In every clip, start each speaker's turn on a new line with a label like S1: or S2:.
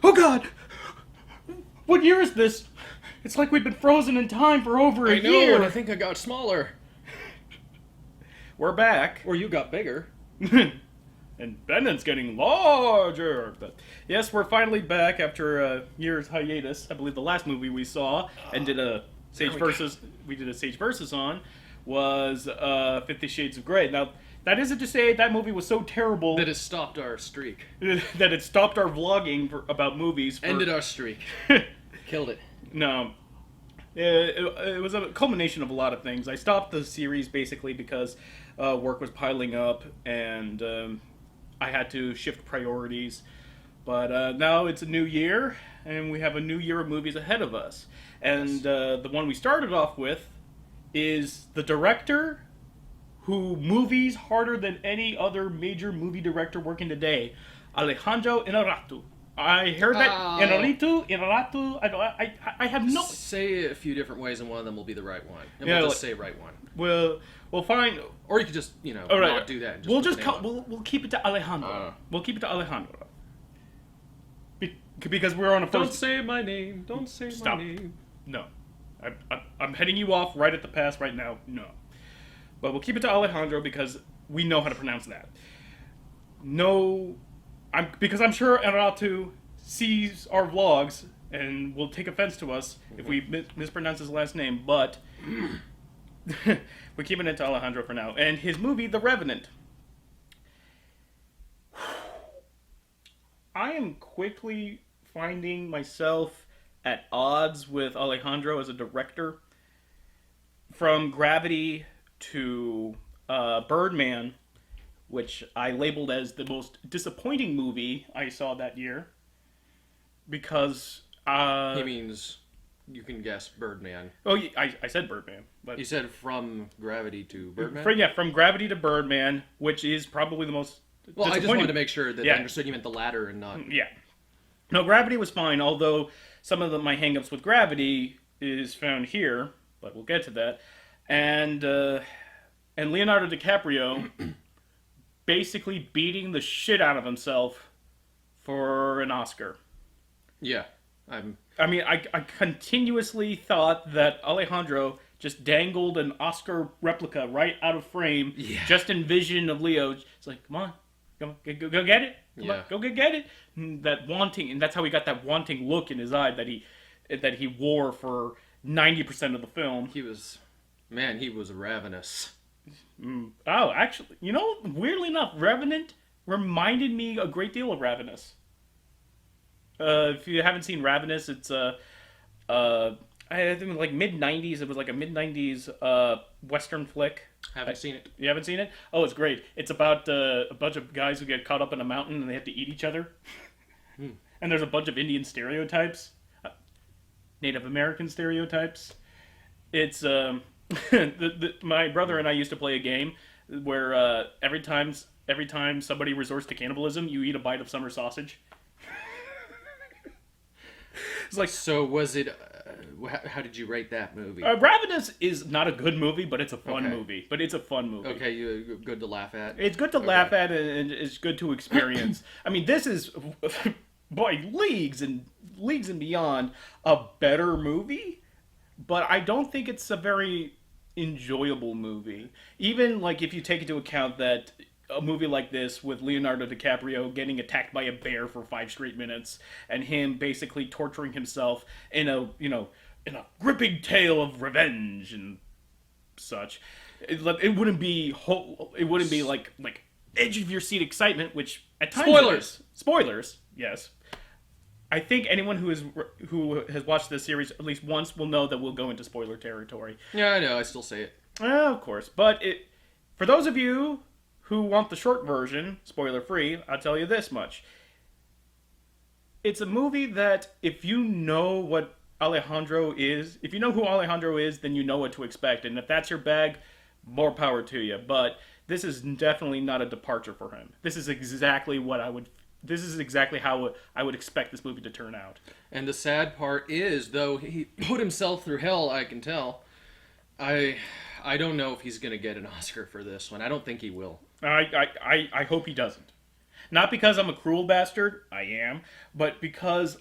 S1: Oh God! What year is this? It's like we've been frozen in time for over a
S2: I know,
S1: year.
S2: and I think I got smaller.
S1: We're back.
S2: Or you got bigger.
S1: And Bennett's getting larger. But yes, we're finally back after a year's hiatus. I believe the last movie we saw and did a Sage versus we did a Sage versus on was 50 Shades of Grey. Now that isn't to say that movie was so terrible
S2: That has stopped our streak.
S1: that it stopped our vlogging about movies.
S2: Ended our streak. Killed it.
S1: No. It was a culmination of a lot of things. I stopped the series basically because work was piling up and I had to shift priorities. But now it's a new year, and we have a new year of movies ahead of us. And the one we started off with is the director who movies harder than any other major movie director working today, Alejandro Inarritu. I heard that Inarritu. I have no.
S2: Say it a few different ways, and one of them will be the right one. And
S1: Yeah,
S2: we'll just say right one.
S1: We'll find.
S2: Or you could just,
S1: All right,
S2: not do that. And just
S1: we'll
S2: put
S1: just
S2: the name on.
S1: we'll keep it to Alejandro. We'll keep it to Alejandro. Because we're on a
S2: Don't
S1: first.
S2: say my name. Don't say
S1: Stop.
S2: my name.
S1: No, I'm heading you off right at the pass right now. No, but we'll keep it to Alejandro because we know how to pronounce that. No, because I'm sure Enratu sees our vlogs and will take offense to us if we mispronounce his last name. But we're keeping it to Alejandro for now. And his movie, The Revenant. I am quickly finding myself at odds with Alejandro as a director. From Gravity to Birdman, which I labeled as the most disappointing movie I saw that year. Because...
S2: He means, you can guess, Birdman.
S1: Oh, I said Birdman. But
S2: You said from Gravity to Birdman?
S1: From Gravity to Birdman, which is probably the most
S2: Well, I just
S1: disappointing.
S2: wanted to make sure that
S1: Yeah.
S2: I understood you meant the latter and not...
S1: Yeah. No, Gravity was fine, although some of my hangups with Gravity is found here, but we'll get to that. And Leonardo DiCaprio basically beating the shit out of himself for an Oscar.
S2: Yeah.
S1: I continuously thought that Alejandro just dangled an Oscar replica right out of frame, just in vision of Leo. It's like, come on, go get it. Come on, go get it. And that wanting, and that's how he got that wanting look in his eye that he wore for 90% of the film.
S2: He was ravenous.
S1: Oh, actually, weirdly enough, Revenant reminded me a great deal of Ravenous. If you haven't seen Ravenous, it's I think it was like mid-90s. It was like a mid-90s Western flick.
S2: Haven't seen it.
S1: You haven't seen it? Oh, it's great. It's about a bunch of guys who get caught up in a mountain and they have to eat each other. And there's a bunch of Indian stereotypes. Native American stereotypes. It's... my brother and I used to play a game where every time somebody resorts to cannibalism, you eat a bite of summer sausage. It's like,
S2: So was it... how did you rate that movie?
S1: Ravenous is not a good movie, but it's a fun movie.
S2: Okay, you good to laugh at?
S1: It's good to laugh at, and it's good to experience. I mean, this is, by leagues and beyond, a better movie, but I don't think it's a very enjoyable movie. Even, like, if you take into account that a movie like this with Leonardo DiCaprio getting attacked by a bear for 5 straight minutes and him basically torturing himself in a gripping tale of revenge and such, it wouldn't be like edge of your seat excitement, which at times spoilers, yes. I think anyone who has watched this series at least once will know that we'll go into spoiler territory.
S2: Yeah, I know. I still say it.
S1: Of course, but for those of you who want the short version, spoiler-free, I'll tell you this much. It's a movie that if you know what Alejandro is, if you know who Alejandro is, then you know what to expect. And if that's your bag, more power to you. But this is definitely not a departure for him. This is exactly how I would expect this movie to turn out.
S2: And the sad part is, though he put himself through hell, I can tell, I don't know if he's going to get an Oscar for this one. I don't think he will.
S1: I hope he doesn't. Not because I'm a cruel bastard, I am, but because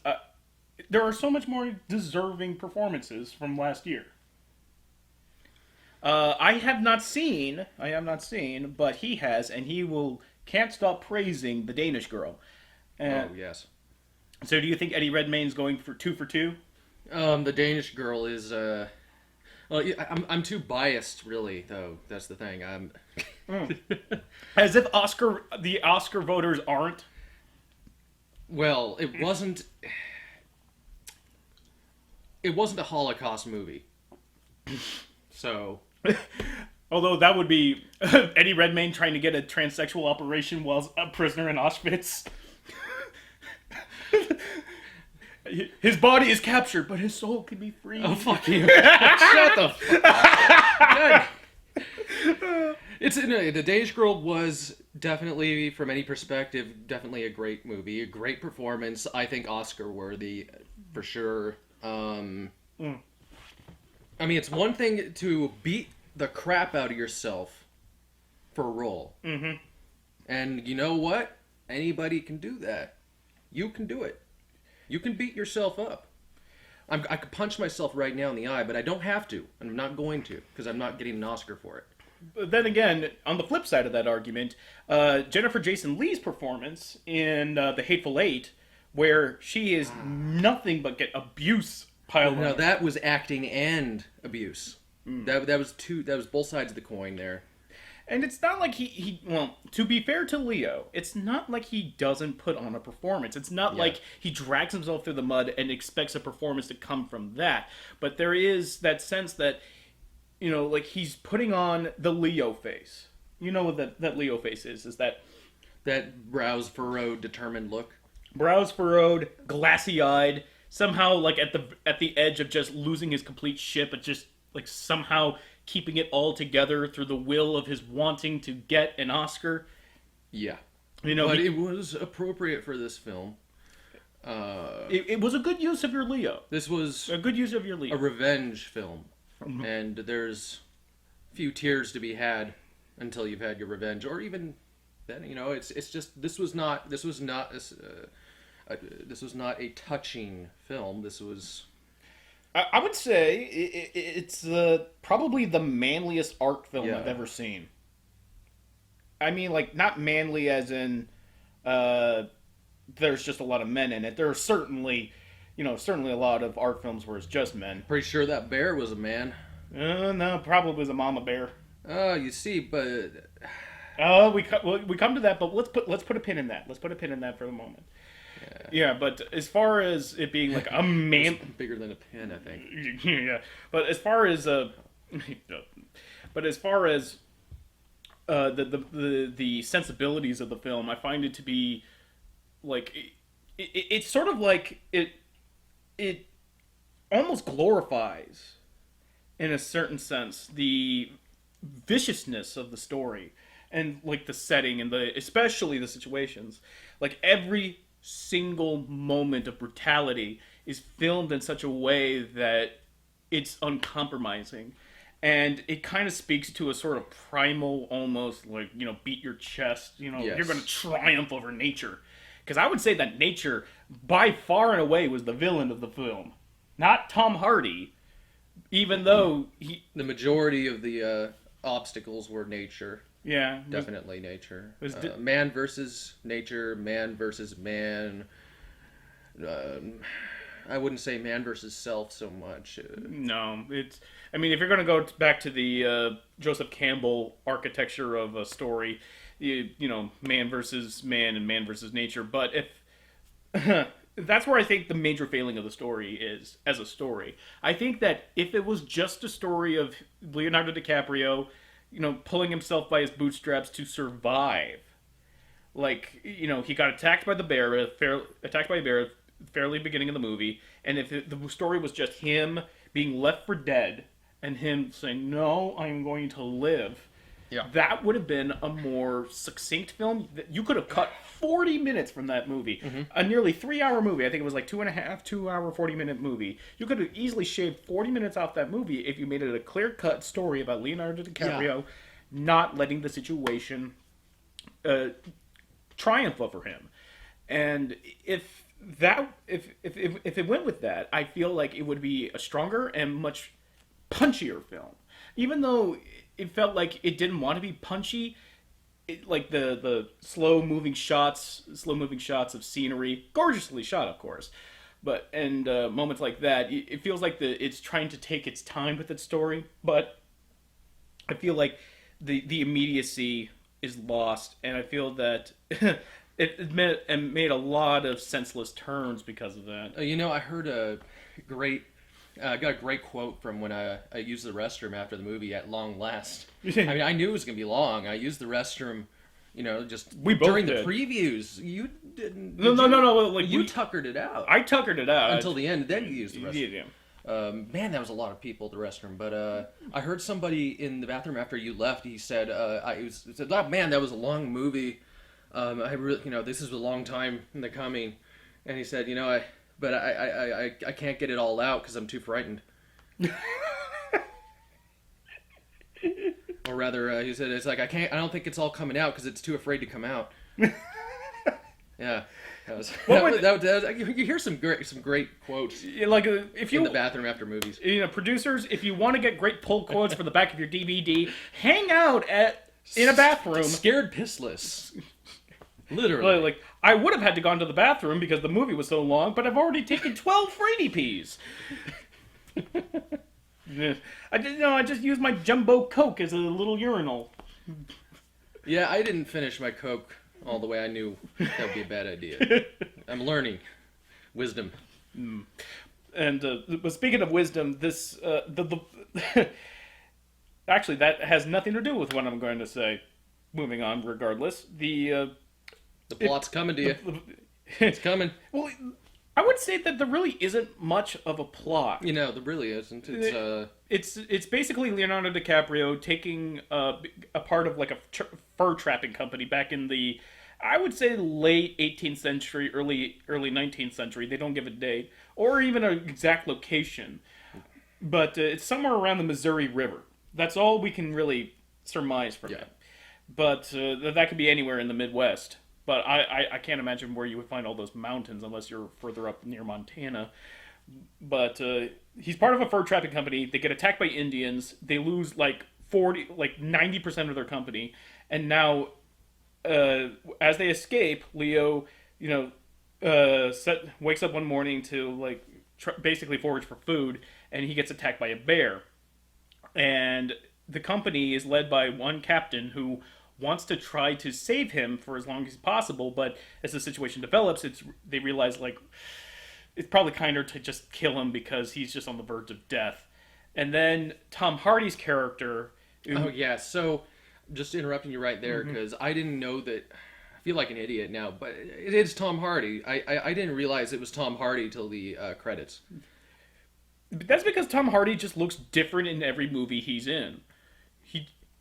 S1: there are so much more deserving performances from last year. I have not seen, but he has, and he can't stop praising the Danish Girl.
S2: Oh yes.
S1: So, do you think Eddie Redmayne's going for two for two?
S2: The Danish Girl is. Well, yeah, I'm too biased, really. Though that's the thing.
S1: As if the Oscar voters aren't.
S2: Well, it wasn't. It wasn't a Holocaust movie. So.
S1: Although that would be Eddie Redmayne trying to get a transsexual operation while a prisoner in Auschwitz. His body is captured, but his soul can be free.
S2: Oh, fuck you. Shut the fuck up. The Danish Girl was definitely, from any perspective, definitely a great movie. A great performance. I think Oscar worthy, for sure. I mean, it's one thing to beat the crap out of yourself for a role.
S1: Mm-hmm.
S2: And you know what? Anybody can do that. You can do it. You can beat yourself up. I could punch myself right now in the eye, but I don't have to. And I'm not going to, because I'm not getting an Oscar for it.
S1: But then again, on the flip side of that argument, Jennifer Jason Leigh's performance in The Hateful Eight, where she is nothing but get abuse piled on
S2: No,
S1: her.
S2: that was acting and abuse. That was both sides of the coin there.
S1: And it's not like well, to be fair to Leo, it's not like he doesn't put on a performance. It's not like he drags himself through the mud and expects a performance to come from that. But there is that sense that, like he's putting on the Leo face. You know what that Leo face is that...
S2: That brows furrowed, determined look.
S1: Brows furrowed, glassy-eyed, somehow like at the edge of just losing his complete shit, but just like somehow keeping it all together through the will of his wanting to get an Oscar.
S2: Yeah. But it was appropriate for this film.
S1: It was a good use of your Leo.
S2: This was
S1: a good use of your Leo.
S2: A revenge film. Mm-hmm. And there's a few tears to be had until you've had your revenge. Or even then, it's just, this was not a touching film. This was...
S1: I would say it's probably the manliest art film I've ever seen. I mean, like, not manly as in there's just a lot of men in it. There are certainly a lot of art films where it's just men.
S2: Pretty sure that bear was a man.
S1: No, probably was a mama bear.
S2: Oh, you see, but...
S1: we come to that, but let's put a pin in that. Let's put a pin in that for the moment. Yeah, but as far as it being like a man,
S2: bigger than a pin, I think.
S1: Yeah, but as far as the sensibilities of the film, I find it to be like it's sort of like it almost glorifies, in a certain sense, the viciousness of the story and like the setting and especially the situations. Like every single moment of brutality is filmed in such a way that it's uncompromising, and it kind of speaks to a sort of primal, almost like, beat your chest,
S2: Yes.
S1: You're going to triumph over nature. Because I would say that nature by far and away was the villain of the film, not Tom Hardy, even though
S2: the majority of the obstacles were nature.
S1: Yeah,
S2: definitely nature. Man versus nature, man versus man. I wouldn't say man versus self so much.
S1: No, it's... I mean, if you're going to go back to the Joseph Campbell architecture of a story, man versus man and man versus nature. But if... that's where I think the major failing of the story is, as a story. I think that if it was just a story of Leonardo DiCaprio... pulling himself by his bootstraps to survive. Like, he got attacked by a bear at the fairly beginning of the movie, and if the story was just him being left for dead, and him saying, no, I'm going to live, that would have been a more succinct film. You could have cut 40 minutes from that movie. Mm-hmm. A nearly 3-hour movie. I think it was like 2-hour, 40-minute movie. You could have easily shaved 40 minutes off that movie if you made it a clear-cut story about Leonardo DiCaprio not letting the situation triumph over him. And if it went with that, I feel like it would be a stronger and much punchier film. Even though it felt like it didn't want to be punchy, like the slow moving shots of scenery, gorgeously shot, of course. But and moments like that, it feels like it's trying to take its time with its story. But I feel like the immediacy is lost, and I feel that it made a lot of senseless turns because of that.
S2: I heard a great. I got a great quote from when I used the restroom after the movie at long last. I mean, I knew it was going to be long. I used the restroom, just
S1: we both
S2: during
S1: did.
S2: the previews. You didn't.
S1: No. Like
S2: you tuckered it out.
S1: I tuckered it out
S2: until the end. Then you used the restroom.
S1: Yeah.
S2: Man, that was a lot of people at the restroom. But I heard somebody in the bathroom after you left. He said, "Oh man, that was a long movie. I really, this is a long time in the coming." And he said, But I can't get it all out because I'm too frightened. Or rather, he said, it's like I don't think it's all coming out because it's too afraid to come out. Yeah, you hear some great quotes.
S1: Like if you
S2: in the bathroom after movies.
S1: Producers, if you want to get great pull quotes for the back of your DVD, hang out in a bathroom,
S2: scared pissless. Literally.
S1: Like, I would have had to gone to the bathroom because the movie was so long, but I've already taken 12 free DPs. I just used my jumbo Coke as a little urinal.
S2: Yeah, I didn't finish my Coke all the way. I knew that would be a bad idea. I'm learning. Wisdom.
S1: And but speaking of wisdom, this actually that has nothing to do with what I'm going to say. Moving on, regardless, the
S2: plot's coming to you. It's coming.
S1: Well, I would say that there really isn't much of a plot.
S2: There really isn't.
S1: It's basically Leonardo DiCaprio taking a part of like a fur trapping company back in the, I would say, late 18th century, early 19th century. They don't give a date or even an exact location, but it's somewhere around the Missouri River. That's all we can really surmise from it. But that could be anywhere in the Midwest. But I can't imagine where you would find all those mountains unless you're further up near Montana. But he's part of a fur trapping company. They get attacked by Indians. They lose like 90% of their company. And now, as they escape, Leo, wakes up one morning to basically forage for food, and he gets attacked by a bear. And the company is led by one captain who wants to try to save him for as long as possible, but as the situation develops, they realize it's probably kinder to just kill him because he's just on the verge of death. And then Tom Hardy's character.
S2: So just interrupting you right there because I didn't know that. I feel like an idiot now, but it is Tom Hardy. I didn't realize it was Tom Hardy till the credits.
S1: That's because Tom Hardy just looks different in every movie he's in.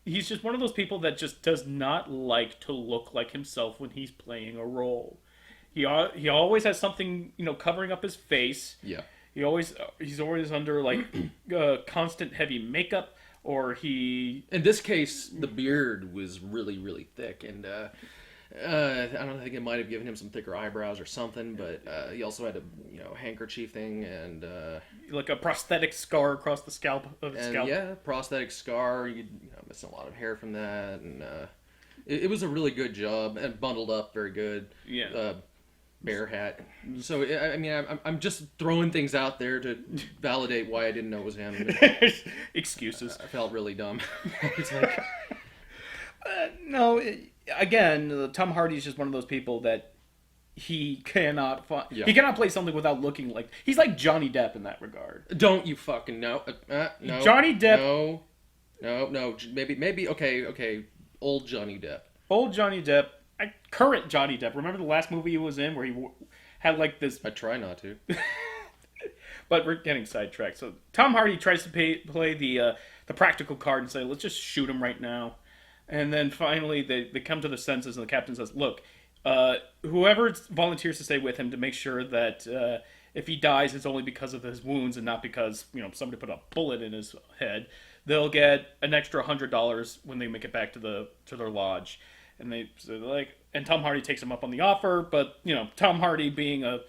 S1: He's just one of those people that just does not like to look like himself when he's playing a role. He always has something, covering up his face.
S2: Yeah.
S1: He's always under constant heavy makeup, or he.
S2: In this case, the beard was really, really thick, and I don't think it might have given him some thicker eyebrows or something, but he also had a handkerchief thing and
S1: like a prosthetic scar across the scalp of his scalp.
S2: Yeah, prosthetic scar. You missing a lot of hair from that, and it was a really good job and bundled up very good.
S1: Yeah.
S2: Bear hat. So I'm just throwing things out there to validate why I didn't know it was him.
S1: Excuses.
S2: I felt really dumb. It's like
S1: no. Again, Tom Hardy's just one of those people that he cannot find. Yeah. He cannot play something without looking like he's like Johnny Depp in that regard.
S2: Don't you fucking know? No.
S1: Johnny Depp.
S2: No. Maybe. Okay. Old Johnny Depp.
S1: Old Johnny Depp. Current Johnny Depp. Remember the last movie he was in where he had like this.
S2: I try not to.
S1: But we're getting sidetracked. So Tom Hardy tries to play the practical card and say, "Let's just shoot him right now." And then finally they come to their senses, and the captain says, "Look, whoever volunteers to stay with him to make sure that if he dies, it's only because of his wounds and not because somebody put a bullet in his head. They'll get an extra $100 when they make it back to their lodge." And they and Tom Hardy takes him up on the offer, but Tom Hardy, being a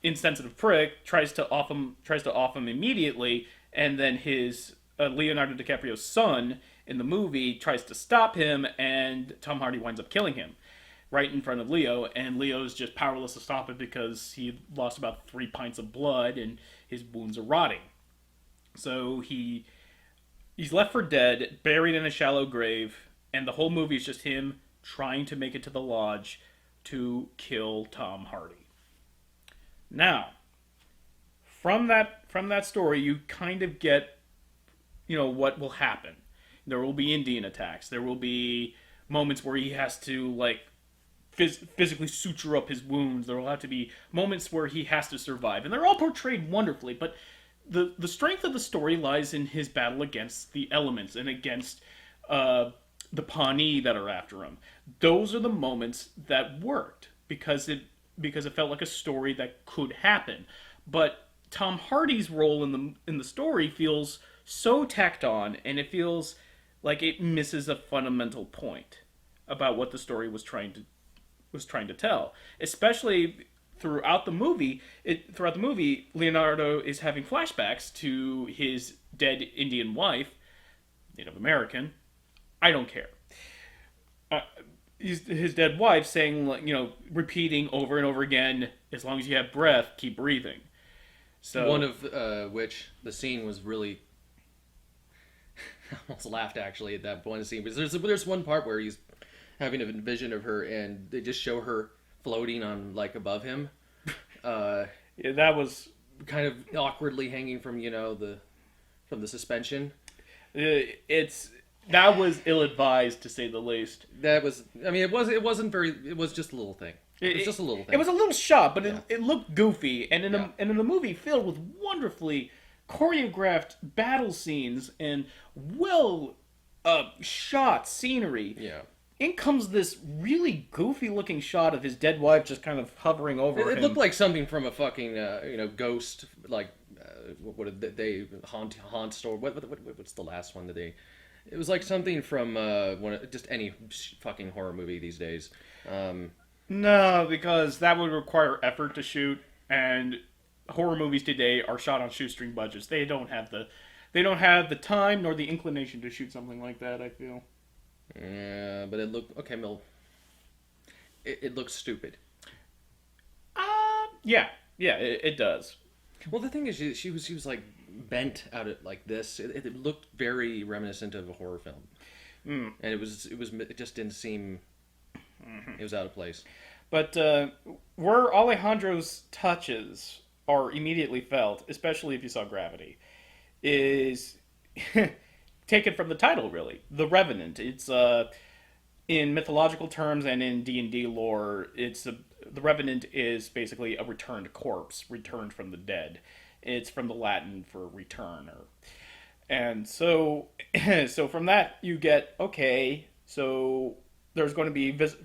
S1: insensitive prick, tries to off him immediately, and then his Leonardo DiCaprio's son in the movie tries to stop him, and Tom Hardy winds up killing him right in front of Leo, and Leo's just powerless to stop it because he lost about 3 pints of blood and his wounds are rotting. So he's left for dead, buried in a shallow grave, and the whole movie is just him trying to make it to the lodge to kill Tom Hardy. Now, from that story, you kind of get, what will happen. There will be Indian attacks. There will be moments where he has to, like, physically suture up his wounds. There will have to be moments where he has to survive. And they're all portrayed wonderfully, but the strength of the story lies in his battle against the elements and against the Pawnee that are after him. Those are the moments that worked because it felt like a story that could happen. But Tom Hardy's role in the story feels so tacked on, and it feels like it misses a fundamental point about what the story was trying to tell. Especially throughout the movie, Leonardo is having flashbacks to his dead Indian wife, Native American. I don't care. His dead wife saying, repeating over and over again, as long as you have breath, keep breathing. So
S2: one of which the scene was really, I almost laughed actually at that one scene, because there's one part where he's having a vision of her and they just show her floating on, like, above him.
S1: Yeah, that was
S2: kind of awkwardly hanging from the suspension.
S1: That was ill-advised, to say the least.
S2: That was, I mean, it was just a little thing. It was just a little thing.
S1: It was a little shot, but it looked goofy, and in a movie filled with wonderfully choreographed battle scenes and shot scenery.
S2: Yeah.
S1: In comes this really goofy-looking shot of his dead wife just kind of hovering over him.
S2: It looked like something from a fucking, ghost, like, what did they, haunt story? What's the last one that they... It was like something from just any fucking horror movie these days.
S1: No, because that would require effort to shoot, and horror movies today are shot on shoestring budgets. They don't have the time nor the inclination to shoot something like that, I feel.
S2: Yeah, but it looked okay. Mill. It looks stupid.
S1: Yeah, it does.
S2: Well, the thing is, she was like bent out at like this. It looked very reminiscent of a horror film, and it just didn't seem. It was out of place.
S1: But where Alejandro's touches are immediately felt, especially if you saw Gravity, is taken from the title, really. The Revenant. It's in mythological terms and in D&D lore, the Revenant is basically a returned corpse, returned from the dead. It's from the Latin for return, and so from that you get, okay, so there's going to be there's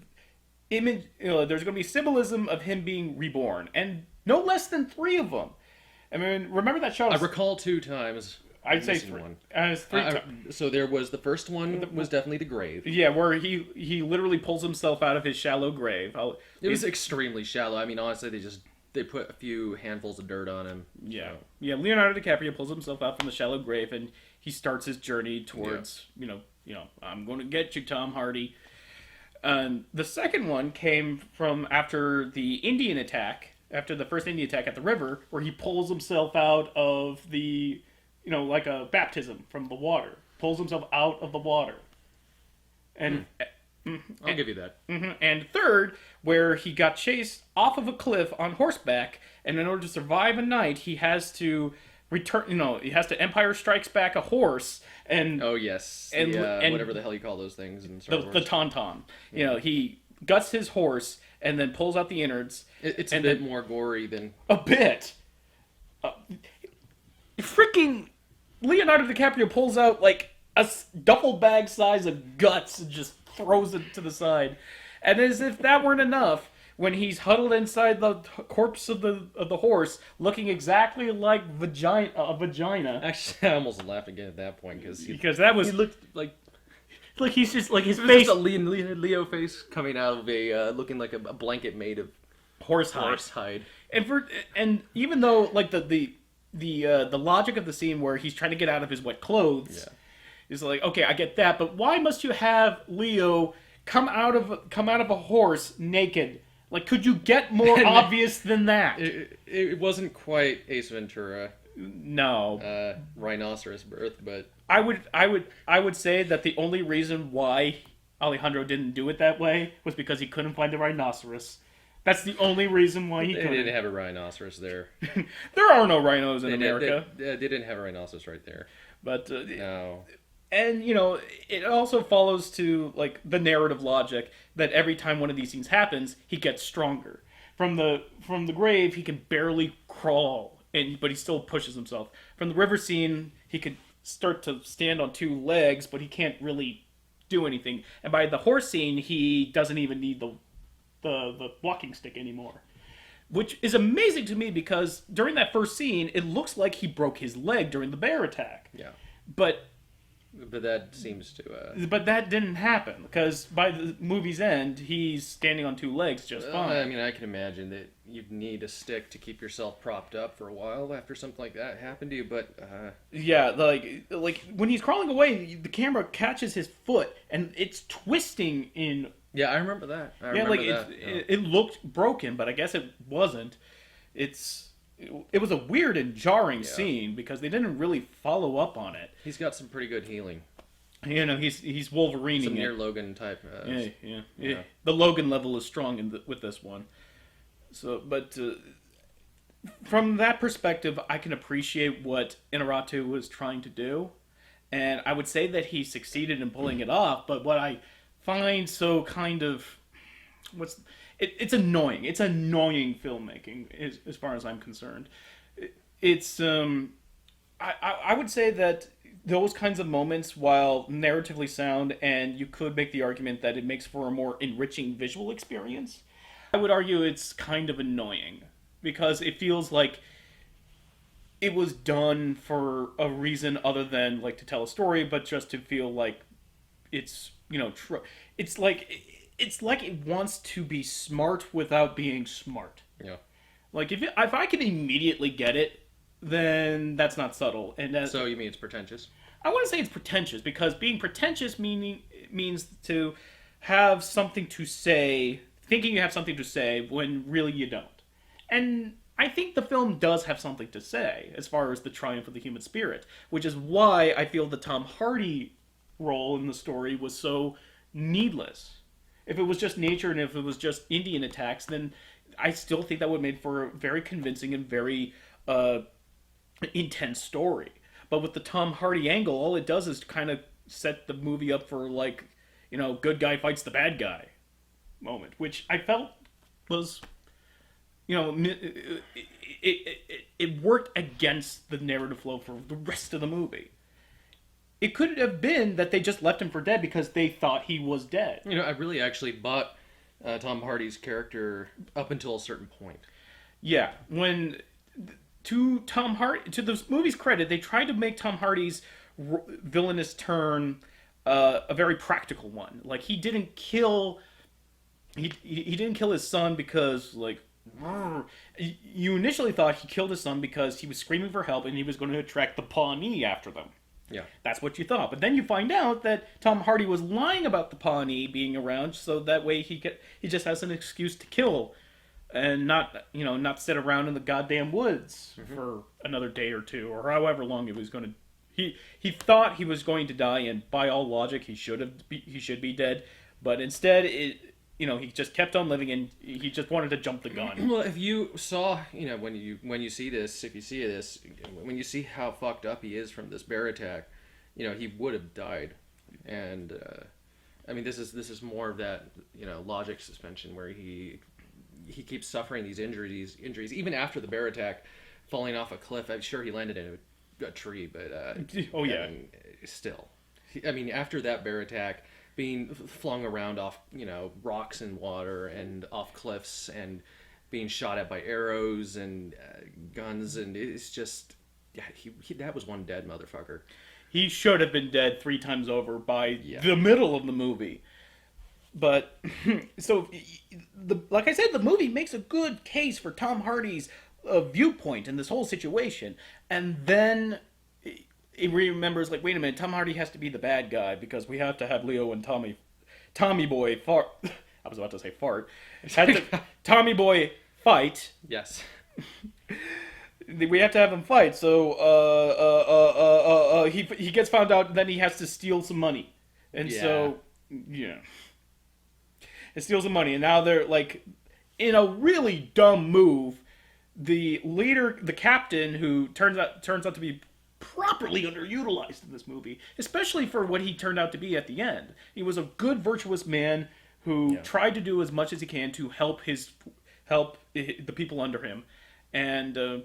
S1: going to be symbolism of him being reborn, and no less than 3 of them. I mean, remember that shot?
S2: I recall 2 times.
S1: I'd say 3.
S2: So there was the first one was definitely the grave.
S1: Yeah, where he literally pulls himself out of his shallow grave.
S2: It was extremely shallow. I mean, honestly, they put a few handfuls of dirt on him.
S1: Yeah, so. Yeah. Leonardo DiCaprio pulls himself out from the shallow grave, and he starts his journey towards I'm going to get you, Tom Hardy. The second one came from after the Indian attack, after the first Indian attack at the river, where he pulls himself out of the, like a baptism from the water. Pulls himself out of the water. And
S2: I'll give you that.
S1: And third, where he got chased off of a cliff on horseback, and in order to survive a night, he has to return. He has to Empire Strikes Back a horse, and
S2: oh yes, and whatever the hell you call those things in Star Wars.
S1: The tauntaun. He guts his horse and then pulls out the innards.
S2: It's a bit more gory than
S1: a bit. Freaking Leonardo DiCaprio pulls out like a duffel bag size of guts and just throws it to the side, and as if that weren't enough, when he's huddled inside the corpse of the horse, looking exactly like a vagina.
S2: Actually, I almost laughed again at that point
S1: because that was
S2: he looked like
S1: Like he's just like his
S2: It's
S1: face
S2: just a Leo face coming out of a looking like a blanket made of
S1: horse
S2: hide.
S1: and even though like the logic of the scene where he's trying to get out of his wet clothes is like, okay, I get that, but why must you have Leo come out of a horse naked? Like, could you get more obvious than that?
S2: It wasn't quite Ace Ventura.
S1: No.
S2: Rhinoceros birth, but
S1: I would say that the only reason why Alejandro didn't do it that way was because he couldn't find a rhinoceros. That's the only reason why he couldn't.
S2: They didn't have a rhinoceros there.
S1: There are no rhinos in America.
S2: They didn't have a rhinoceros right there.
S1: But
S2: no.
S1: And it also follows to like the narrative logic that every time one of these things happens, he gets stronger. From the grave, he can barely crawl, but he still pushes himself. From the river scene, he could start to stand on two legs, but he can't really do anything. And by the horse scene, he doesn't even need the walking stick anymore. Which is amazing to me because during that first scene, it looks like he broke his leg during the bear attack.
S2: Yeah.
S1: But
S2: that seems to...
S1: But that didn't happen, because by the movie's end, he's standing on two legs just fine.
S2: I mean, I can imagine that you'd need a stick to keep yourself propped up for a while after something like that happened to you, but...
S1: Yeah, like when he's crawling away, the camera catches his foot, and it's twisting in...
S2: Yeah, I remember that.
S1: It looked broken, but I guess it wasn't. It was a weird and jarring scene because they didn't really follow up on it.
S2: He's got some pretty good healing.
S1: He's Wolverineing
S2: some near Logan type.
S1: Yeah. The Logan level is strong with this one. So, but from that perspective, I can appreciate what Inarritu was trying to do, and I would say that he succeeded in pulling it off. But what I find so kind of it's annoying. It's annoying filmmaking, as far as I'm concerned. It's I would say that those kinds of moments, while narratively sound, and you could make the argument that it makes for a more enriching visual experience, I would argue it's kind of annoying because it feels like it was done for a reason other than like to tell a story, but just to feel like it's it's like it wants to be smart without being smart.
S2: Yeah.
S1: Like if I can immediately get it, then that's not subtle. And
S2: so you mean it's pretentious?
S1: I wouldn't say it's pretentious because being pretentious means to have something to say, thinking you have something to say when really you don't. And I think the film does have something to say as far as the triumph of the human spirit, which is why I feel the Tom Hardy role in the story was so needless. If it was just nature and if it was just Indian attacks, then I still think that would have made for a very convincing and very intense story. But with the Tom Hardy angle, all it does is kind of set the movie up for like, good guy fights the bad guy moment, which I felt was, it worked against the narrative flow for the rest of the movie. It could have been that they just left him for dead because they thought he was dead.
S2: I really actually bought Tom Hardy's character up until a certain point.
S1: Yeah, to the movie's credit, they tried to make Tom Hardy's villainous turn a very practical one. Like he didn't kill his son because like you initially thought he killed his son because he was screaming for help and he was going to attract the Pawnee after them.
S2: Yeah.
S1: That's what you thought. But then you find out that Tom Hardy was lying about the Pawnee being around so that way he just has an excuse to kill and not sit around in the goddamn woods for another day or two or however long it was going to. He thought he was going to die, and by all logic he should be dead, but instead he just kept on living and he just wanted to jump the gun.
S2: Well, if you saw, when you see this, when you see how fucked up he is from this bear attack, he would have died. And I mean, this is more of that, logic suspension where he keeps suffering these injuries even after the bear attack, falling off a cliff. I'm sure he landed in a tree, but
S1: oh yeah,
S2: still, I mean, after that bear attack, being flung around off, rocks and water and off cliffs and being shot at by arrows and guns, and it's just, yeah, he that was one dead motherfucker.
S1: He should have been dead 3 times over by
S2: Yeah.
S1: the middle of the movie. But so, like I said, the movie makes a good case for Tom Hardy's viewpoint in this whole situation, and then he remembers, like, wait a minute, Tom Hardy has to be the bad guy because we have to have Leo and Tommy Boy fart. I was about to say fart. Tommy Boy fight.
S2: Yes.
S1: We have to have him fight. So he gets found out. Then he has to steal some money, and so yeah, it steals some money. And now they're like, in a really dumb move, the leader, the captain, who turns out to be properly underutilized in this movie, especially for what he turned out to be at the end. He was a good, virtuous man who tried to do as much as he can to help the people under him, and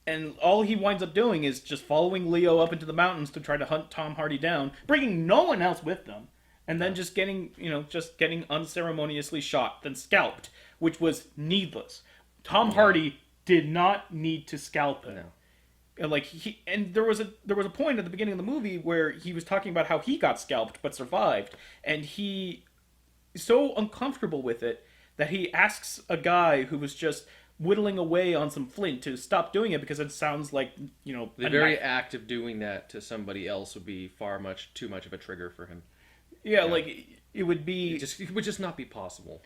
S1: and all he winds up doing is just following Leo up into the mountains to try to hunt Tom Hardy down, bringing no one else with them, and then just getting unceremoniously shot, then scalped, which was needless. Tom Hardy did not need to scalp him. No. Like there was a point at the beginning of the movie where he was talking about how he got scalped but survived, and he is so uncomfortable with it that he asks a guy who was just whittling away on some flint to stop doing it because it sounds like,
S2: the very act of doing that to somebody else would be too much of a trigger for him.
S1: Yeah, like it would be.
S2: It would just not be possible.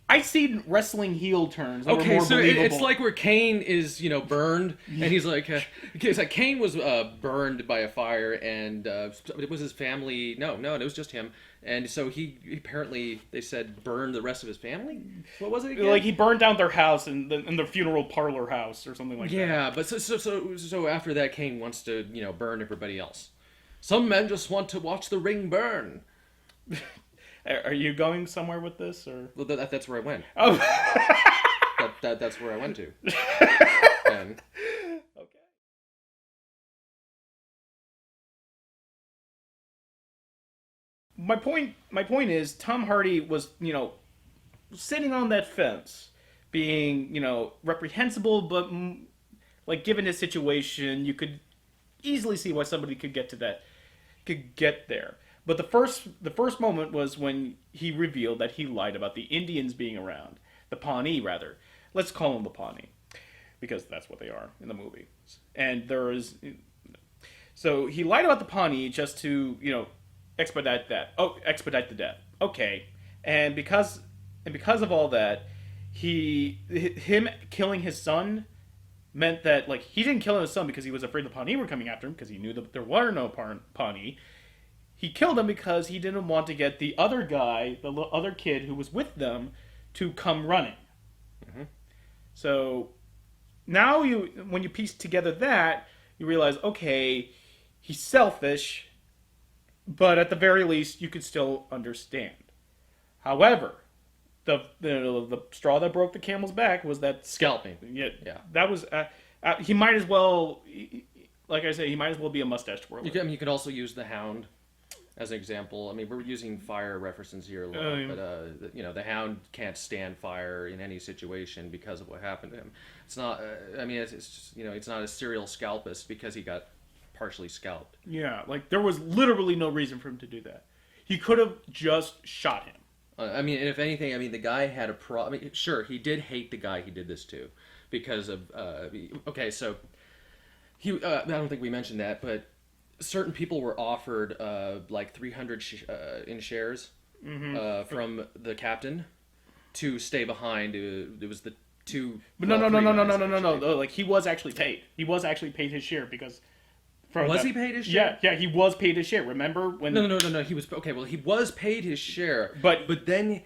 S1: I've seen wrestling heel turns.
S2: Okay,
S1: more
S2: so
S1: believable.
S2: it's like where Kane is, burned, and he's like, it's like Kane was burned by a fire, and it was his family. No, it was just him, and so he apparently, they said, burned the rest of his family. What was it again?
S1: Like he burned down their house and their funeral parlor house or something like that.
S2: Yeah, but so after that, Kane wants to burn everybody else. Some men just want to watch the ring burn.
S1: Are you going somewhere with this, or?
S2: Well, that's where I went.
S1: Oh,
S2: that's where I went to. And...
S1: Okay. My point is, Tom Hardy was, sitting on that fence, being, reprehensible, but like given his situation, you could easily see why somebody could get there. But the first moment was when he revealed that he lied about the Indians being around. The Pawnee, rather. Let's call them the Pawnee. Because that's what they are in the movie. And so he lied about the Pawnee just to, expedite the death. Okay. And because of all that, him killing his son meant that, like, he didn't kill his son because he was afraid the Pawnee were coming after him, because he knew that there were no Pawnee. He killed him because he didn't want to get the other guy, the other kid who was with them, to come running. Mm-hmm. So now when you piece together that, you realize, okay, he's selfish, but at the very least, you could still understand. However, the straw that broke the camel's back was that
S2: scalping.
S1: Yeah. That was he might as well, like I say, he might as well be a mustache twirler.
S2: You could also use the Hound as an example. I mean, we're using fire references here a lot, but the Hound can't stand fire in any situation because of what happened to him. It's not. It's just, it's not a serial scalpist because he got partially scalped.
S1: Yeah, like there was literally no reason for him to do that. He could have just shot him.
S2: And if anything, the guy had a problem. Sure, he did hate the guy he did this to because of. So he. I don't think we mentioned that, but certain people were offered like 300 in shares from the captain to stay behind. It was the two.
S1: But no. Like he was actually paid. He was actually paid his share because.
S2: He paid his share?
S1: Yeah, he was paid his share. Remember when?
S2: No. He was okay. Well, he was paid his share,
S1: but
S2: then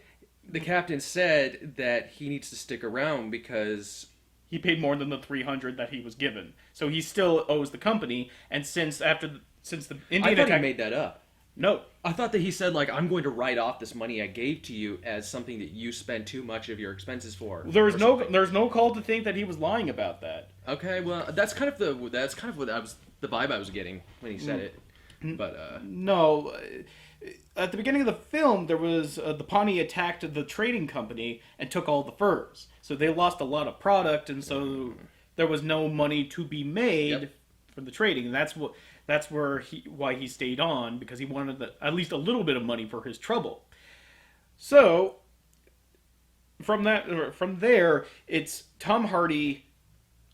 S2: the captain said that he needs to stick around because
S1: he paid more than the 300 that he was given. So he still owes the company. And since the Indian
S2: attack, he made that up.
S1: No,
S2: I thought that he said, like, I'm going to write off this money I gave to you as something that you spent too much of your expenses for.
S1: There's no call to think that he was lying about that.
S2: Okay, well, that's kind of the vibe I was getting when he said it. But
S1: no, at the beginning of the film, there was the Pawnee attacked the trading company and took all the furs. So they lost a lot of product, and so there was no money to be made
S2: Yep.
S1: for the trading, and that's why he stayed on, because he wanted at least a little bit of money for his trouble. So from there, it's Tom Hardy.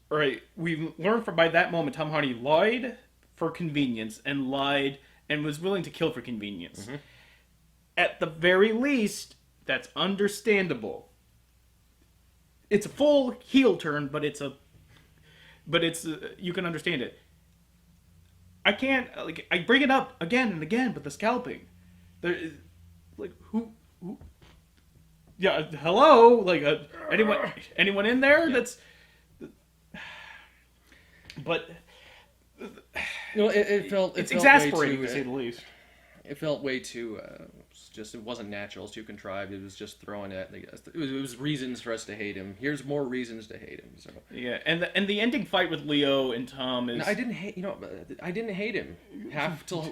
S1: Right, we learned by that moment Tom Hardy lied for convenience and lied and was willing to kill for convenience.
S2: Mm-hmm.
S1: At the very least, that's understandable. It's a full heel turn, but it's you can understand it. I can't I bring it up again and again, but the scalping, there is who yeah, hello, anyone in there? Yeah. That's but
S2: It's
S1: exasperating to say the least.
S2: It felt way too. It wasn't natural. It's too contrived. It was just throwing at. It was reasons for us to hate him. Here's more reasons to hate him. So
S1: yeah, and the ending fight with Leo and Tom is.
S2: No, I didn't hate. I didn't hate him. Half till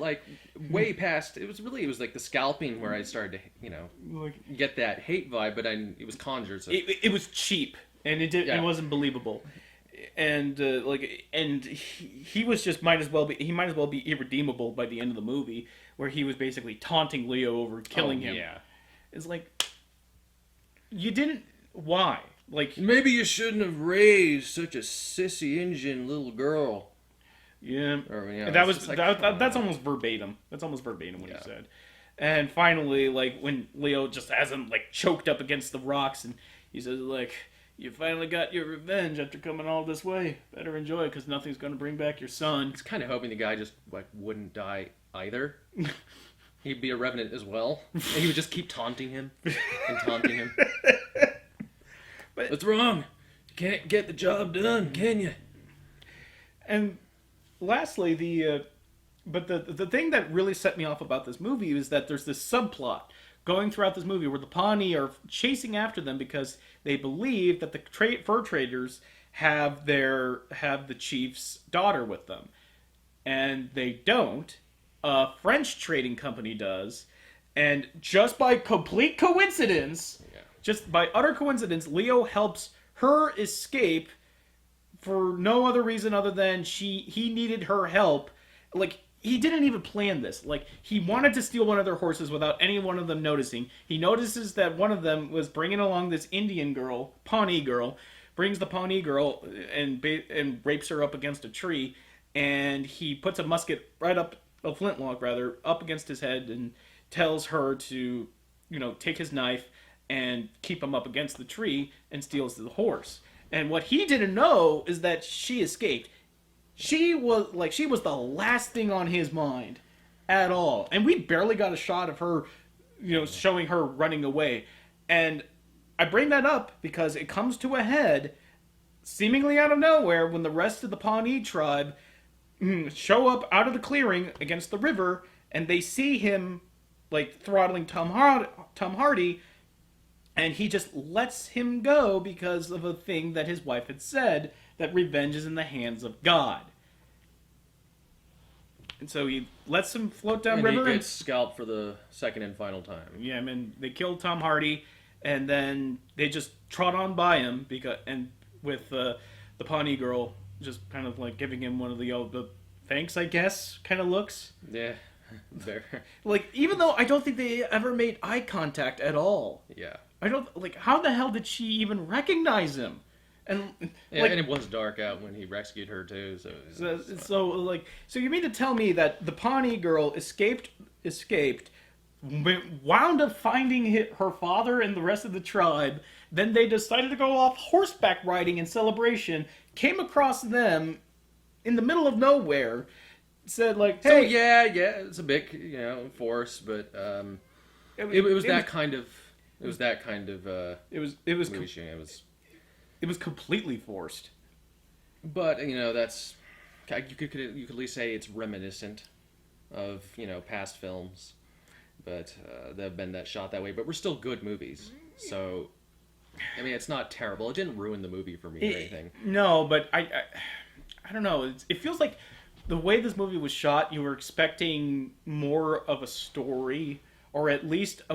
S2: way past. It was the scalping where I started to get that hate vibe, but it was conjured. So.
S1: It was cheap, and it wasn't believable. And he was just might as well be irredeemable by the end of the movie, where he was basically taunting Leo over killing him.
S2: Yeah,
S1: it's you didn't. Why?
S2: Maybe you shouldn't have raised such a sissy Indian little girl.
S1: Yeah, that's almost verbatim. That's almost verbatim what he said. And finally, when Leo just has him choked up against the rocks, and he says you finally got your revenge after coming all this way. Better enjoy it, because nothing's going to bring back your son.
S2: I was kind of hoping the guy just wouldn't die either. He'd be a Revenant as well, and he would just keep taunting him and taunting him. But what's wrong? You can't get the job done, can you?
S1: And lastly, the thing that really set me off about this movie is that there's this subplot going throughout this movie where the Pawnee are chasing after them because they believe that the fur traders have the chief's daughter with them, and they don't. A French trading company does, and just by complete coincidence, just by utter coincidence, Leo helps her escape for no other reason other than he needed her help. He didn't even plan this. He wanted to steal one of their horses without any one of them noticing. He notices that one of them was bringing along this Indian girl, Pawnee girl, brings the Pawnee girl and rapes her up against a tree, and he puts a flintlock up against his head and tells her to, take his knife and keep him up against the tree, and steals the horse. And what he didn't know is that she escaped. She was the last thing on his mind at all. And we barely got a shot of her, showing her running away. And I bring that up because it comes to a head seemingly out of nowhere when the rest of the Pawnee tribe show up out of the clearing against the river, and they see him throttling Tom Hardy, and he just lets him go because of a thing that his wife had said, that revenge is in the hands of God. And so he lets him float down river.
S2: He gets scalped for the second and final time.
S1: Yeah, I mean, they killed Tom Hardy, and then they just trot on by him with the Pawnee girl just kind of giving him one of the thanks, I guess, kind of looks.
S2: Yeah, there.
S1: Even though I don't think they ever made eye contact at all.
S2: Yeah.
S1: I don't how the hell did she even recognize him? And
S2: and it was dark out when he rescued her too.
S1: So you mean to tell me that the Pawnee girl escaped, wound up finding her father and the rest of the tribe. Then they decided to go off horseback riding in celebration. Came across them in the middle of nowhere. Said hey,
S2: so yeah, it's a big force, but it was that kind of movie shooting.
S1: It was completely forced.
S2: But that's you could at least say it's reminiscent of past films, but they've been shot that way. But we're still good movies, so I mean it's not terrible. It didn't ruin the movie for me or anything.
S1: No, but I don't know. It feels like the way this movie was shot, you were expecting more of a story, or at least a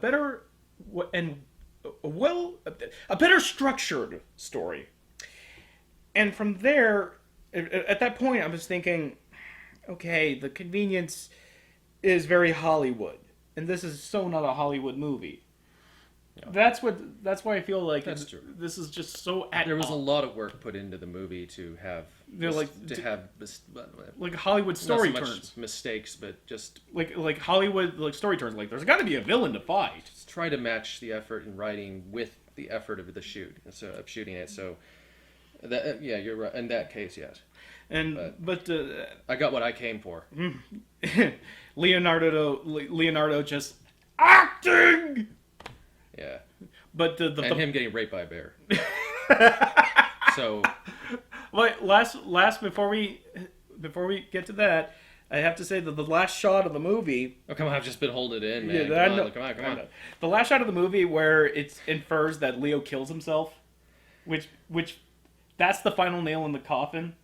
S1: better structured story. And from there, at that point, I was thinking, okay, the convenience is very Hollywood, and this is so not a Hollywood movie.
S2: Yeah.
S1: That's why I feel like
S2: That's true.
S1: this is just so at
S2: There was a lot of work put into the movie to have
S1: like Hollywood story
S2: not so
S1: turns,
S2: much mistakes, but just
S1: like Hollywood like story turns. Like there's got to be a villain to fight.
S2: try to match the effort in writing with the effort of the shooting it. So that yeah, you're right. In that case, yes.
S1: And but
S2: I got what I came for.
S1: Leonardo just acting.
S2: Yeah.
S1: But
S2: and him getting raped by a bear. So,
S1: wait, last before we get to that, I have to say that the last shot of the movie.
S2: Oh come on! I've just been holding it in, man.
S1: Yeah,
S2: Come on.
S1: The last shot of the movie where it infers that Leo kills himself, which that's the final nail in the coffin.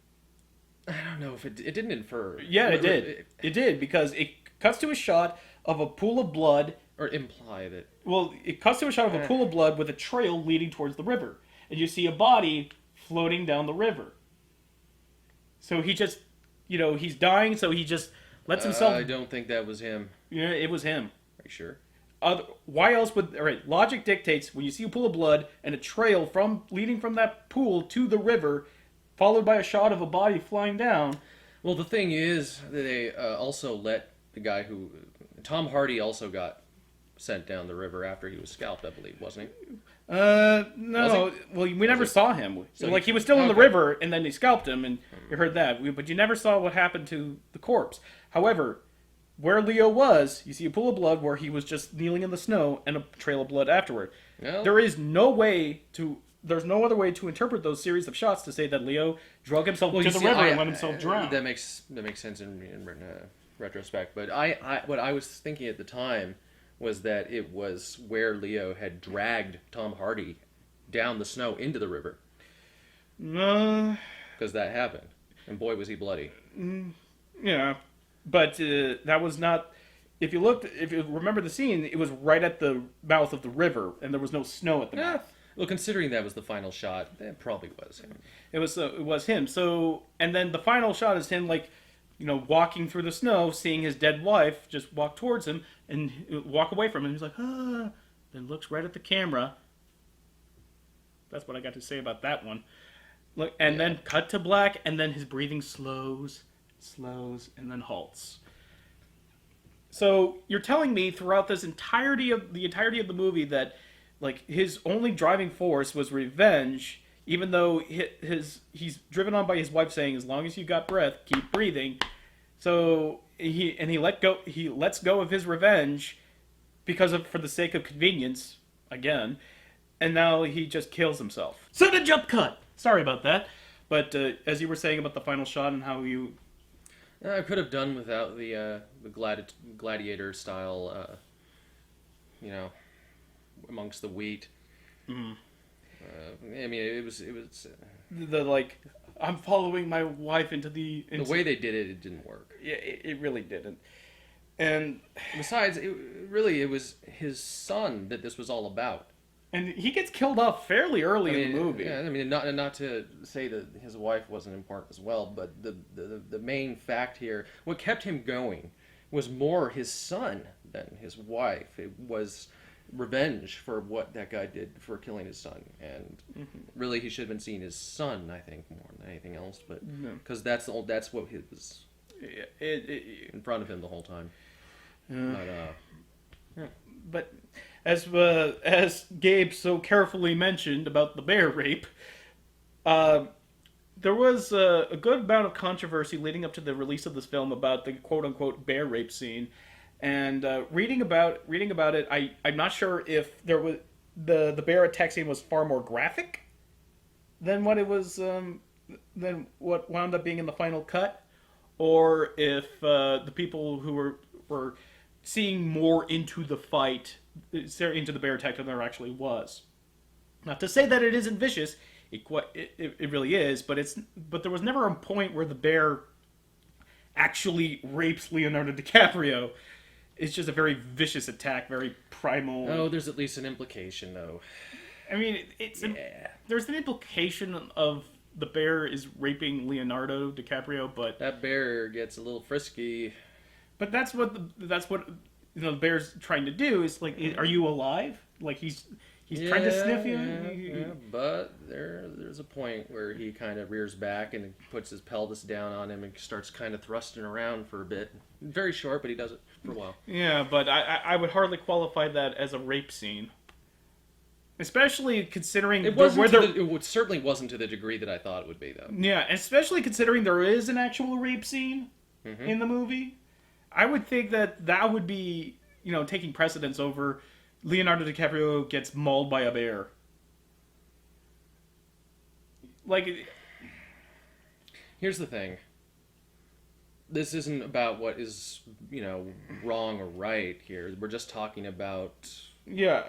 S2: I don't know if it didn't infer.
S1: Yeah, it did. It did because it cuts to a shot of a pool of blood.
S2: Or imply that.
S1: Well, it cuts to a shot of a pool of blood with a trail leading towards the river. And you see a body floating down the river. So he just, he's dying, so he just lets himself...
S2: I don't think that was him.
S1: Yeah, it was him.
S2: Are you sure?
S1: Why else would... All right, logic dictates when you see a pool of blood and a trail leading from that pool to the river, followed by a shot of a body flying down...
S2: Well, the thing is, they also let the guy who... Tom Hardy also got sent down the river after he was scalped, I believe, wasn't he?
S1: No. Well, we never saw him. So he was still in the river, and then they scalped him, and you heard that. But you never saw what happened to the corpse. However, where Leo was, you see a pool of blood where he was just kneeling in the snow, and a trail of blood afterward.
S2: No.
S1: There's no other way to interpret those series of shots to say that Leo drug himself to the river and let himself drown.
S2: That makes sense in retrospect. But what I was thinking at the time was that it was where Leo had dragged Tom Hardy down the snow into the river.
S1: No.
S2: Because that happened. And boy, was he bloody.
S1: Yeah. But that was not... If you remember the scene, it was right at the mouth of the river, and there was no snow at the mouth.
S2: Well, considering that was the final shot, that probably was him.
S1: It was him. So, and then the final shot is him, walking through the snow, seeing his dead wife just walk towards him and walk away from him. He's like, then looks right at the camera. That's what I got to say about that one. Look, and then cut to black, and then his breathing slows, and then halts. So you're telling me throughout this entirety of the movie that, his only driving force was revenge. Even though he's driven on by his wife saying, as long as you got breath, keep breathing. So he lets go of his revenge for the sake of convenience again, and now he just kills himself. So the jump cut. Sorry about that, but as you were saying about the final shot and how you,
S2: I could have done without the gladiator style, amongst the wheat. Mm. I mean, it was I'm following my wife into the way they did it. It didn't work.
S1: Yeah, it really didn't. And
S2: besides, it was his son that this was all about.
S1: And he gets killed off fairly early in the movie.
S2: Yeah, I mean, not to say that his wife wasn't important as well, but the main fact here, what kept him going, was more his son than his wife. It was revenge for what that guy did for killing his son, and really he should have been seeing his son, I think, more than anything else, but because that's what was in front of him the whole time.
S1: But as Gabe so carefully mentioned about the bear rape, there was a good amount of controversy leading up to the release of this film about the quote-unquote bear rape scene. And reading about it, I'm not sure if there was the bear attack scene was far more graphic than what it was than what wound up being in the final cut, or if the people who were seeing more into the fight, into the bear attack than there actually was. Not to say that it isn't vicious, it really is, but there was never a point where the bear actually rapes Leonardo DiCaprio. It's just a very vicious attack, very primal.
S2: Oh, there's at least an implication, though.
S1: I mean, there's an implication of the bear is raping Leonardo DiCaprio,
S2: That bear gets a little frisky.
S1: but that's what the bear's trying to do. Is like, are you alive? Like he's trying to sniff you.
S2: Yeah, but there's a point where he kind of rears back and puts his pelvis down on him and starts kind of thrusting around for a bit. Very short, but he does it for a while.
S1: Yeah, but I would hardly qualify that as a rape scene. Especially considering
S2: It certainly wasn't to the degree that I thought it would be, though.
S1: Yeah, especially considering there is an actual rape scene in the movie. I would think that would be, taking precedence over Leonardo DiCaprio gets mauled by a bear. Like,
S2: here's the thing. This isn't about what is, wrong or right here. We're just talking about...
S1: Yeah.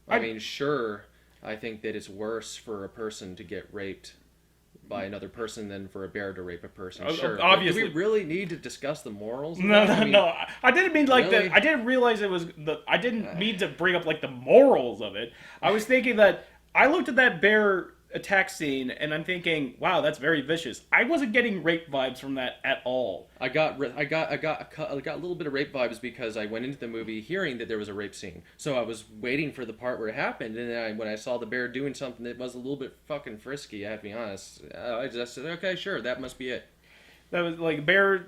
S2: I mean, sure, I think that it's worse for a person to get raped by another person than for a bear to rape a person. Sure.
S1: Obviously.
S2: Do we really need to discuss the morals?
S1: No. I didn't mean like
S2: really?
S1: I didn't realize it was I didn't mean to bring up like the morals of it. I was thinking that I looked at that bear attack scene and I'm thinking, wow, that's very vicious. I wasn't getting rape vibes from that at all.
S2: I got a little bit of rape vibes because I went into the movie hearing that there was a rape scene. So I was waiting for the part where it happened, and then when I saw the bear doing something that was a little bit fucking frisky, I have to be honest, I just said, okay, sure, that must be it.
S1: That was like bear,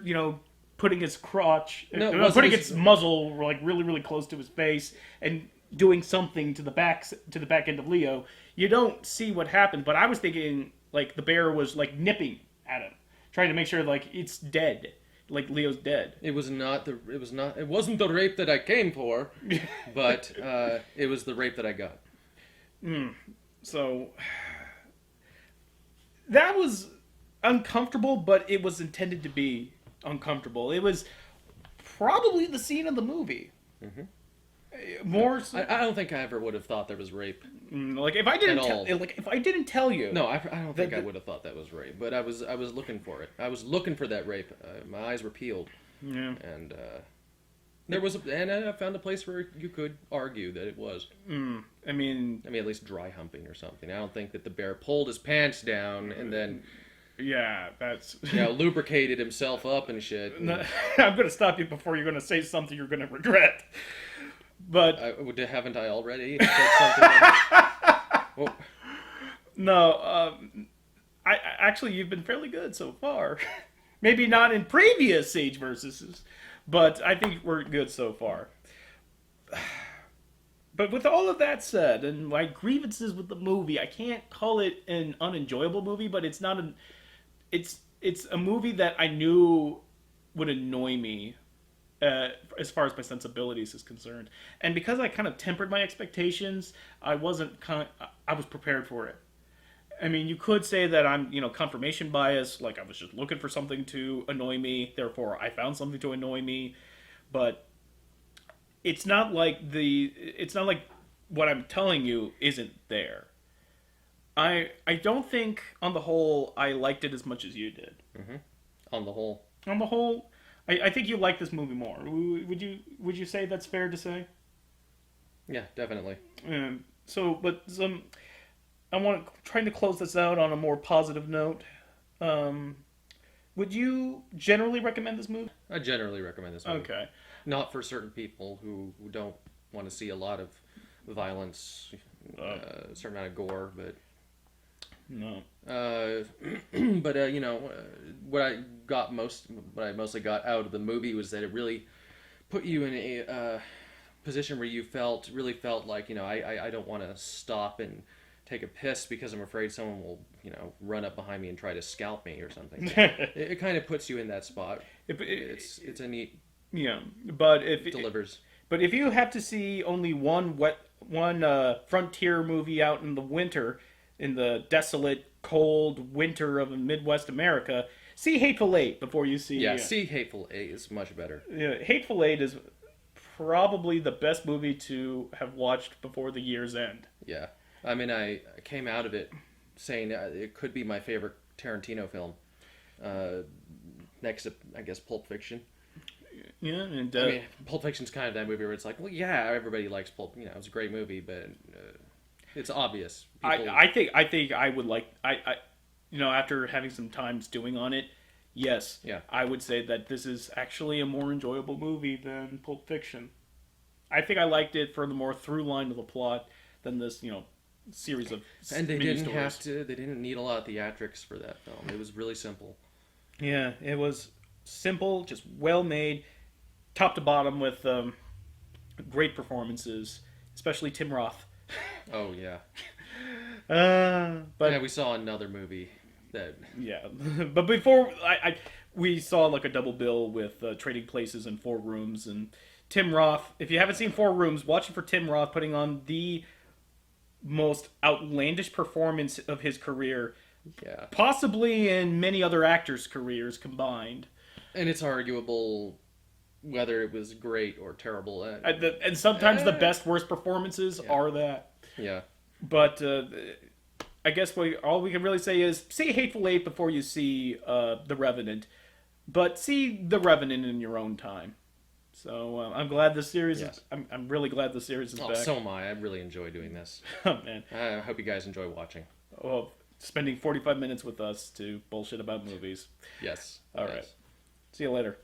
S1: putting his crotch,
S2: putting
S1: its muzzle like really, really close to his face and doing something to the back end of Leo. You don't see what happened, but I was thinking like the bear was like nipping at him, trying to make sure like it's dead, like Leo's dead.
S2: It wasn't the rape that I came for, but it was the rape that I got.
S1: So that was uncomfortable, but it was intended to be uncomfortable. It was probably the scene of the movie. More so,
S2: I don't think I ever would have thought there was rape.
S1: like if I didn't tell you.
S2: No, I don't think I would have thought that was rape. But I was looking for it. I was looking for that rape. My eyes were peeled.
S1: Yeah.
S2: And I found a place where you could argue that it was.
S1: I mean,
S2: at least dry humping or something. I don't think that the bear pulled his pants down and then.
S1: Yeah, that's...
S2: lubricated himself up and shit.
S1: No, I'm going to stop you before you're going to say something you're going to regret. But...
S2: haven't I already?
S1: No, actually, you've been fairly good so far. Maybe not in previous Sage Versuses, but I think we're good so far. But with all of that said, and my grievances with the movie, I can't call it an unenjoyable movie, but it's not it's a movie that I knew would annoy me as far as my sensibilities is concerned. And because I kind of tempered my expectations, I was prepared for it. I mean, you could say that I'm, confirmation bias, like I was just looking for something to annoy me, therefore I found something to annoy me, but it's not like what I'm telling you isn't there. I don't think, on the whole, I liked it as much as you did.
S2: On the whole,
S1: I think you like this movie more. Would you say that's fair to say?
S2: Yeah, definitely.
S1: Trying to close this out on a more positive note. Would you generally recommend this movie?
S2: I generally recommend this movie.
S1: Okay.
S2: Not for certain people who don't want to see a lot of violence, a certain amount of gore, but...
S1: No.
S2: But what I mostly got out of the movie was that it really put you in a position where you really felt like, I don't want to stop and take a piss because I'm afraid someone will, run up behind me and try to scalp me or something. It kind of puts you in that spot. It's a neat.
S1: Yeah, but
S2: it delivers.
S1: But if you have to see only one frontier movie out in the winter, in the desolate, cold winter of Midwest America, see Hateful Eight before you see...
S2: Yeah, see Hateful Eight is much better.
S1: Yeah, Hateful Eight is probably the best movie to have watched before the year's end.
S2: Yeah. I mean, I came out of it saying it could be my favorite Tarantino film. Next to, I guess, Pulp Fiction.
S1: Yeah, and...
S2: Pulp Fiction's kind of that movie where it's like, well, yeah, everybody likes Pulp... it's a great movie, but... it's obvious.
S1: I think I would like after having some time stewing on it, yes,
S2: Yeah.
S1: I would say that this is actually a more enjoyable movie than Pulp Fiction. I think I liked it for the more through line of the plot than this, series of
S2: And they
S1: mini
S2: didn't
S1: stories.
S2: have to. They didn't need a lot of theatrics for that film. It was really simple.
S1: Yeah, it was simple, just well made, top to bottom with great performances, especially Tim Roth.
S2: Oh yeah.
S1: But
S2: Yeah, we saw another movie that.
S1: yeah, but before we saw like a double bill with Trading Places and Four Rooms and Tim Roth. If you haven't seen Four Rooms, watch it for Tim Roth putting on the most outlandish performance of his career,
S2: Yeah.
S1: possibly in many other actors' careers combined.
S2: And it's arguable whether it was great or terrible.
S1: And sometimes the best worst performances are that.
S2: Yeah.
S1: But I guess all we can really say is see Hateful Eight before you see The Revenant, but see The Revenant in your own time. So I'm glad this series.
S2: Yes.
S1: I'm really glad the series is
S2: Oh,
S1: back.
S2: so am I. I really enjoy doing this.
S1: Oh man.
S2: I hope you guys enjoy watching.
S1: Well, spending 45 minutes with us to bullshit about movies.
S2: Yes.
S1: All
S2: yes.
S1: right. See you later.